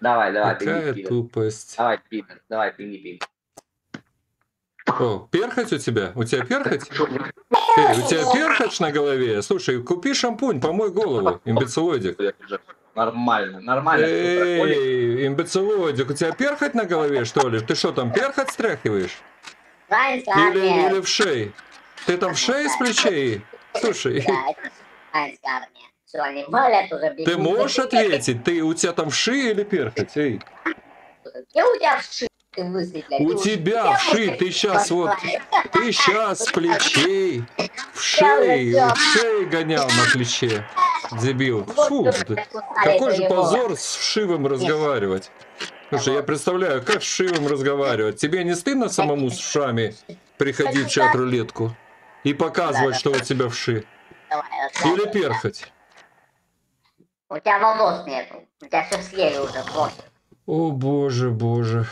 Давай, давай, беги, Какая пидор. тупость. Давай, пидор, давай, беги. О, перхоть у тебя? У тебя перхоть? Эй, у тебя перхоть на голове? Слушай, купи шампунь, помой голову, имбецилоидик. Нормально, нормально, все проходит. Эй, имбецилоидик, у тебя перхоть на голове, что ли? Ты что, там перхоть стряхиваешь? Или в шее? Ты там в шее с плечей? Слушай, ты можешь ответить? У тебя там вши или перхоть? Эй. Где у тебя вши? Ты мысли, блядь? У тебя вши, ты сейчас с плечей, в шее гонял на плече, дебил. Фу, какой же позор с вшивым разговаривать. Слушай, я представляю, как с вшивым разговаривать. Тебе не стыдно самому с вшами приходить в чат-рулетку и показывать, что у тебя вши? Или перхоть? У тебя волос нету. У тебя все съели уже, просто. О, боже, боже.